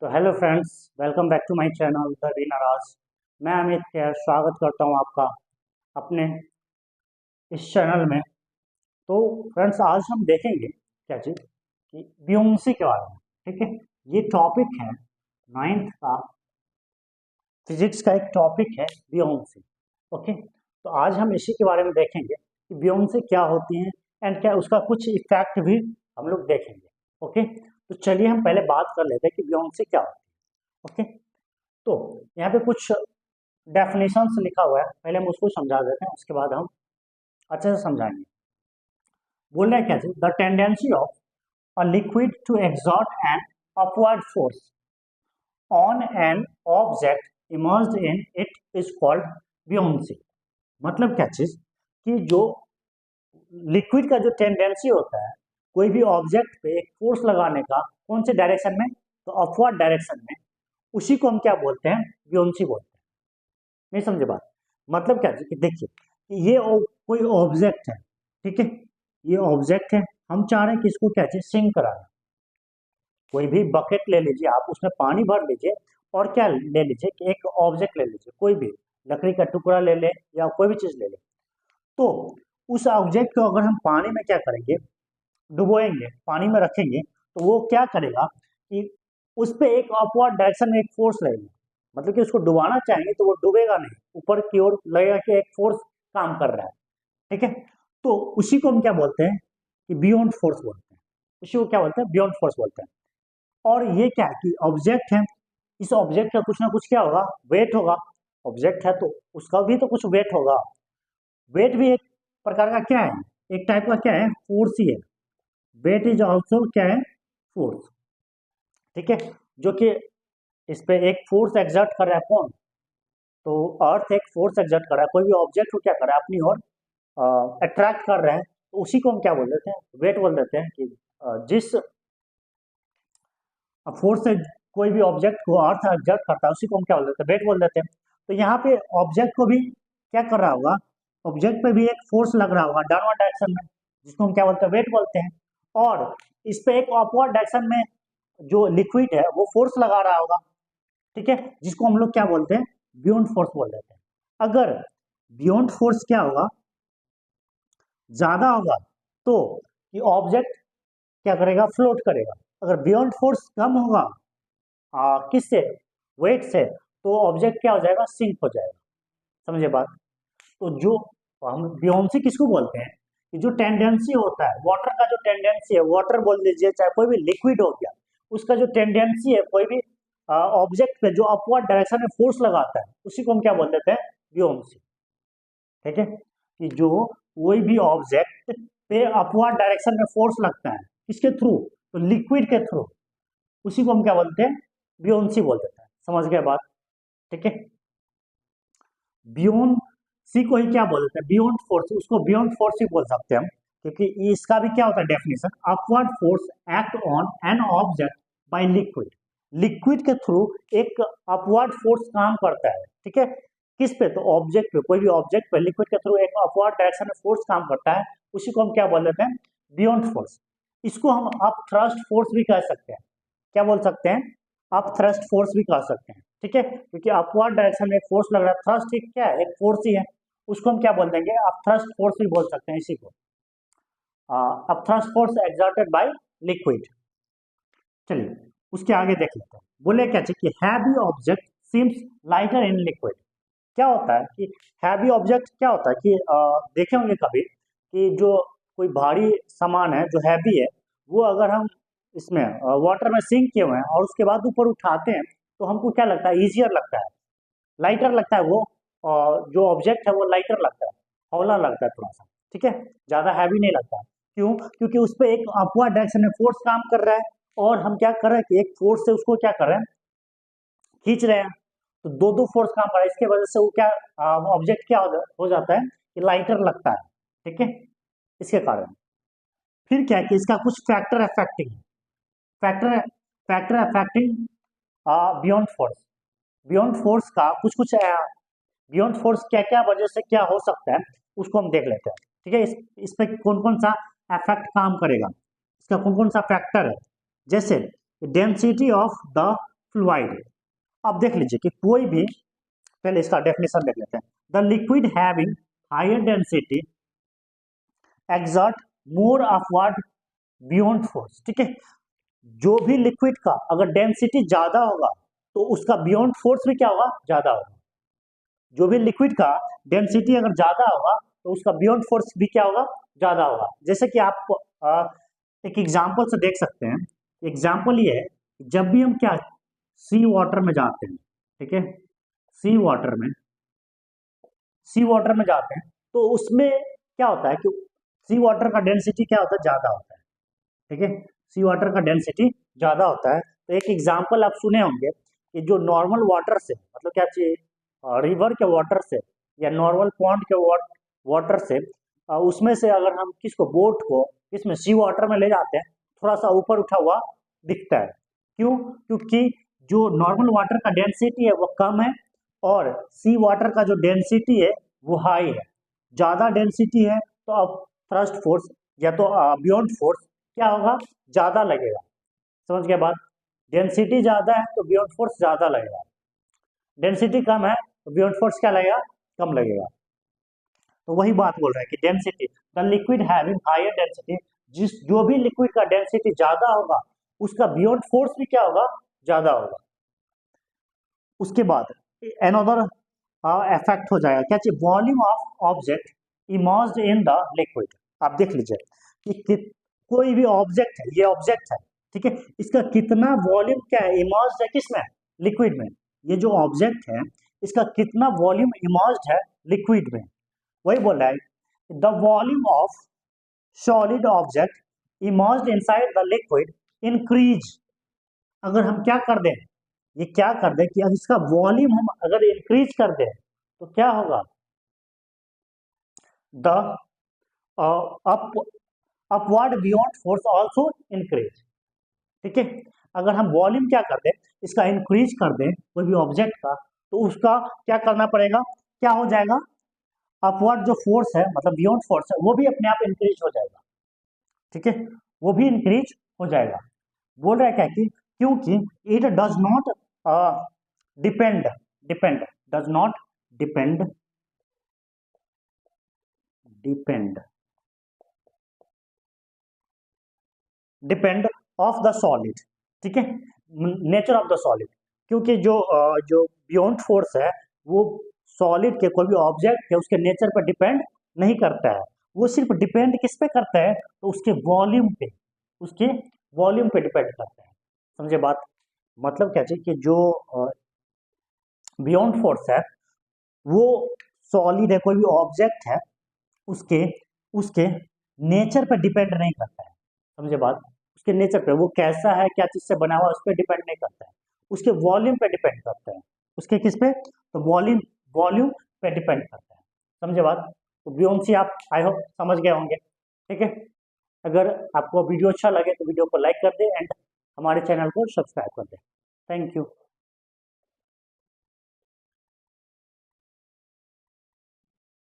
तो hello friends, welcome back to my channel the Vinraj. मैं अमित खैर स्वागत करता हूं आपका अपने इस चैनल में। तो फ्रेंड्स, आज हम देखेंगे क्या चीज़ कि बियोंसी के बारे में। ठीक है, ये टॉपिक है नाइन्थ का फिजिक्स का, एक टॉपिक है बियोंसी। ओके, तो आज हम इसी के बारे में देखेंगे कि बियोंसी क्या होती हैं एंड क्या उसका कुछ इफेक्ट भी हम लोग देखेंगे। ओके, तो चलिए हम पहले बात कर लेते हैं कि बियोंसी क्या होती है। ओके, तो यहाँ पे कुछ डेफिनेशंस लिखा हुआ है, पहले हम उसको समझा देते हैं, उसके बाद हम अच्छे से समझाएंगे। बोल रहे हैं क्या, the tendency of a liquid to exert an upward force on an object immersed in it is called buoyancy. मतलब क्या चीज कि जो लिक्विड का जो टेंडेंसी होता है कोई भी ऑब्जेक्ट पे एक फोर्स लगाने का, कौन से डायरेक्शन में, तो अपवर्ड डायरेक्शन में, उसी को हम क्या बोलते हैं, बियोंसी बोलते हैं। नहीं समझे बात? मतलब क्या कि देखिए कि ये कोई ऑब्जेक्ट है। ठीक है, ये ऑब्जेक्ट है, हम चाह रहे हैं कि इसको क्या चाहिए, सिंक कराना। कोई भी बकेट ले लीजिए आप, उसमें पानी भर लीजिए और क्या ले लीजिए कि एक ऑब्जेक्ट ले लीजिए, कोई भी लकड़ी का टुकड़ा ले ले या कोई भी चीज ले ले। तो उस ऑब्जेक्ट को अगर हम पानी में क्या करेंगे, डुबोएंगे, पानी में रखेंगे, तो वो क्या करेगा कि उस पे एक अपवर्ड डायरेक्शन में एक फोर्स लगेगा। मतलब कि उसको डुबाना चाहेंगे तो वो डूबेगा नहीं, ऊपर की ओर लगेगा कि एक फोर्स काम कर रहा है। ठीक है, तो उसी को हम क्या बोलते हैं कि बियॉन्ड फोर्स बोलते हैं। उसी को क्या बोलते हैं, बियॉन्ड फोर्स बोलते हैं। और ये क्या है कि ऑब्जेक्ट है, इस ऑब्जेक्ट का कुछ ना कुछ क्या होगा, वेट होगा। ऑब्जेक्ट है तो उसका भी तो कुछ वेट होगा। वेट भी एक प्रकार का क्या है, एक टाइप का क्या है, फोर्स ही है। वेट इज ऑल्सो क्या है, फोर्स। ठीक है, जो कि इस पे एक फोर्स एक्सर्ट कर रहा है, कौन, तो अर्थ एक फोर्स एक्सर्ट कर रहा है, कोई भी ऑब्जेक्ट को क्या कर रहा है, अपनी ओर अट्रैक्ट कर रहे हैं, तो उसी को हम क्या बोल देते हैं, वेट बोल देते हैं। कि जिस फोर्स से कोई भी ऑब्जेक्ट को अर्थ एक्सर्ट करता है उसी को हम क्या बोल देते हैं, वेट बोल देते हैं। तो यहाँ पे ऑब्जेक्ट को भी क्या कर रहा होगा, ऑब्जेक्ट पे भी एक फोर्स लग रहा होगा डाउनवर्ड डायरेक्शन में, जिसको हम क्या बोलते हैं, वेट बोलते हैं। और इस पे एक अपवर्ड डायरेक्शन में जो लिक्विड है वो फोर्स लगा रहा होगा। ठीक है, जिसको हम लोग क्या बोलते हैं, बियॉन्ड फोर्स बोल देते हैं। अगर बियॉन्ड फोर्स क्या होगा, ज्यादा होगा, तो ये ऑब्जेक्ट क्या करेगा, फ्लोट करेगा। अगर बियॉन्ड फोर्स कम होगा, किससे, वेट से, तो ऑब्जेक्ट क्या हो जाएगा, सिंक हो जाएगा। समझे बात? तो जो हम बियोंसी किसको बोलते हैं, कि जो टेंडेंसी होता है वाटर का, जो टेंडेंसी है, वाटर बोल दीजिए चाहे कोई भी लिक्विड हो गया, उसका जो टेंडेंसी है कोई भी ऑब्जेक्ट पे जो अपवर्ड डायरेक्शन में फोर्स लगाता है, उसी को हम क्या बोल देते हैं, बियोंसी। ठीक है, कि जो कोई भी ऑब्जेक्ट पे अपवर्ड डायरेक्शन में फोर्स लगता है, किसके थ्रू, तो लिक्विड के थ्रू, उसी को हम क्या बोलते हैं, बियोंसी बोल देते हैं। समझ गए बात? ठीक है, बियॉन्ड सी को ही क्या बोलते हैं, बियॉन्ड फोर्स, उसको बियॉन्ड फोर्स ही बोल सकते हैं हम। क्योंकि इसका भी क्या होता है definition, upward force act on an object by liquid. Liquid के थ्रू एक अपवर्ड फोर्स काम करता है। ठीक है, किस पे, तो ऑब्जेक्ट पे, कोई भी ऑब्जेक्ट पे लिक्विड के थ्रू एक अपवर्ड डायरेक्शन में फोर्स काम करता है, उसी को हम क्या बोल देते हैं, बियॉन्ड फोर्स। इसको हम अप थ्रस्ट फोर्स भी कह सकते हैं। क्या बोल सकते हैं, अप थ्रस्ट फोर्स भी कह सकते हैं। ठीक है, क्योंकि अपवर्ड डायरेक्शन में एक फोर्स लग रहा है, थ्रस्ट ही क्या है, एक फोर्स ही है, उसको हम क्या बोल देंगे, अप थ्रस्ट फोर्स भी बोल सकते हैं इसी को, up thrust force exerted by liquid. चलिए उसके आगे देख लेते हैं। बोले क्या चाहिए कि heavy object seems lighter in liquid. क्या होता है कि हैवी ऑब्जेक्ट क्या होता है कि देखे होंगे कभी कि जो कोई भारी सामान है जो हैवी है, वो अगर हम इसमें वाटर में सिंक किए हुए हैं और उसके बाद ऊपर उठाते हैं, तो हमको क्या लगता है, इजियर लगता है, लाइटर लगता है वो। जो ऑब्जेक्ट है वो लाइटर लगता है, हौला लगता है थोड़ा सा। ठीक है, ज्यादा हैवी नहीं लगता। क्यों? क्योंकि उस पर एक अपवर्ड डायरेक्शन में फोर्स काम कर रहा है, और हम क्या कर रहे हैं कि एक फोर्स से उसको क्या कर रहे हैं, खींच रहे हैं। तो दो दो फोर्स काम कर रहा है, इसके वजह से वो क्या, ऑब्जेक्ट क्या हो जाता है कि लाइटर लगता है। ठीक है, इसके कारण। फिर क्या है कि इसका कुछ factor affecting, factor factor affecting beyond force. Beyond force का कुछ कुछ, बियॉन्ड फोर्स क्या क्या वजह से क्या हो सकता है, उसको हम देख लेते हैं। ठीक है, इस पे कौन कौन सा इफेक्ट काम करेगा, इसका कौन कौन सा फैक्टर है। जैसे डेंसिटी ऑफ द फ्लूइड। अब देख लीजिए कि कोई भी, पहले इसका डेफिनेशन देख लेते हैं। The liquid having higher density exert more upward buoyant force. ठीक है, जो भी लिक्विड का अगर डेंसिटी ज्यादा होगा तो उसका बियॉन्ड फोर्स भी क्या होगा, ज्यादा होगा। जो भी लिक्विड का डेंसिटी अगर ज्यादा होगा तो उसका बियॉन्ड फोर्स भी क्या होगा, ज्यादा होगा। जैसे कि आप एक एग्जांपल से देख सकते हैं। एग्जांपल ये है, जब भी हम क्या सी वाटर में जाते हैं, ठीक है, सी वाटर में जाते हैं तो उसमें क्या होता है कि सी वाटर का डेंसिटी क्या होता है, ज्यादा होता है। ठीक है, सी वाटर का डेंसिटी ज्यादा होता है। तो एक एग्जांपल आप सुने होंगे कि जो नॉर्मल वाटर से, मतलब क्या चाहिए, रिवर के वाटर से या नॉर्मल पॉन्ड के वाटर से, उसमें से अगर हम किसको, बोट को इसमें सी वाटर में ले जाते हैं, थोड़ा सा ऊपर उठा हुआ दिखता है। क्यों? क्योंकि जो नॉर्मल वाटर का डेंसिटी है वो कम है और सी वाटर का जो डेंसिटी है वो हाई है। ज्यादा डेंसिटी है तो अब थ्रस्ट फोर्स या तो बियॉन्ड फोर्स क्या होगा, ज्यादा लगेगा। समझ गए बात? डेंसिटी ज्यादा है तो बियॉन्ड फोर्स ज्यादा लगेगा, डेंसिटी कम है तो बियॉन्ड फोर्स क्या लगेगा, कम लगेगा। तो वही बात बोल रहा है कि density, the liquid having higher density, जो भी लिक्विड का डेंसिटी ज्यादा होगा उसका बियॉन्ड फोर्स भी क्या होगा, ज्यादा होगा। उसके बाद एनोदर इफेक्ट हो जाएगा, क्या चाहिए, volume of object immersed in the liquid. आप देख लीजिए कि कोई भी ऑब्जेक्ट है, ये ऑब्जेक्ट है, ठीक है, इसका कितना वॉल्यूम क्या है, इमर्ज्ड है किसमें, लिक्विड में। ये जो ऑब्जेक्ट है इसका कितना वॉल्यूम इमर्ज्ड है लिक्विड में। वही बोल रहा है the volume of solid object emerged inside the liquid increase. अगर हम क्या कर दें, ये क्या कर दें कि इसका वॉल्यूम हम अगर इंक्रीज कर दें तो क्या होगा, the upward buoyant force also increase. ठीक है, अगर हम वॉल्यूम क्या कर दें, इसका इंक्रीज कर दें कोई भी ऑब्जेक्ट का, तो उसका क्या करना पड़ेगा, क्या हो जाएगा, अपवर्ड जो फोर्स है मतलब बियॉन्ड फोर्स है वो भी अपने आप इंक्रीज हो जाएगा। ठीक है, वो भी इंक्रीज हो जाएगा। बोल रहा है क्या कि क्योंकि it does not depend depend does not depend depend depend of the solid. ठीक है, नेचर ऑफ द सॉलिड, क्योंकि जो बियॉन्ड फोर्स है वो सॉलिड के, कोई भी ऑब्जेक्ट है उसके नेचर पर डिपेंड नहीं करता है। वो सिर्फ डिपेंड किस पे करता है, तो उसके वॉल्यूम पे, उसके वॉल्यूम पे डिपेंड करता है। समझे बात? मतलब क्या चाहिए कि जो बियॉन्ड फोर्स है वो सॉलिड है, कोई भी ऑब्जेक्ट है, उसके उसके नेचर पर डिपेंड नहीं करता है। समझे बात? उसके नेचर पे, वो कैसा है, क्या चीज से बना हुआ है, उस पर डिपेंड नहीं करता है, उसके वॉल्यूम पे डिपेंड करता है। उसके किस पे, तो वॉल्यूम वॉल्यूम पे डिपेंड करता है। समझे बात? तो बियोन्सी आप आई होप समझ गए होंगे। ठीक है, अगर आपको वीडियो अच्छा लगे तो वीडियो को लाइक कर दे एंड हमारे चैनल को सब्सक्राइब कर दे। Thank you.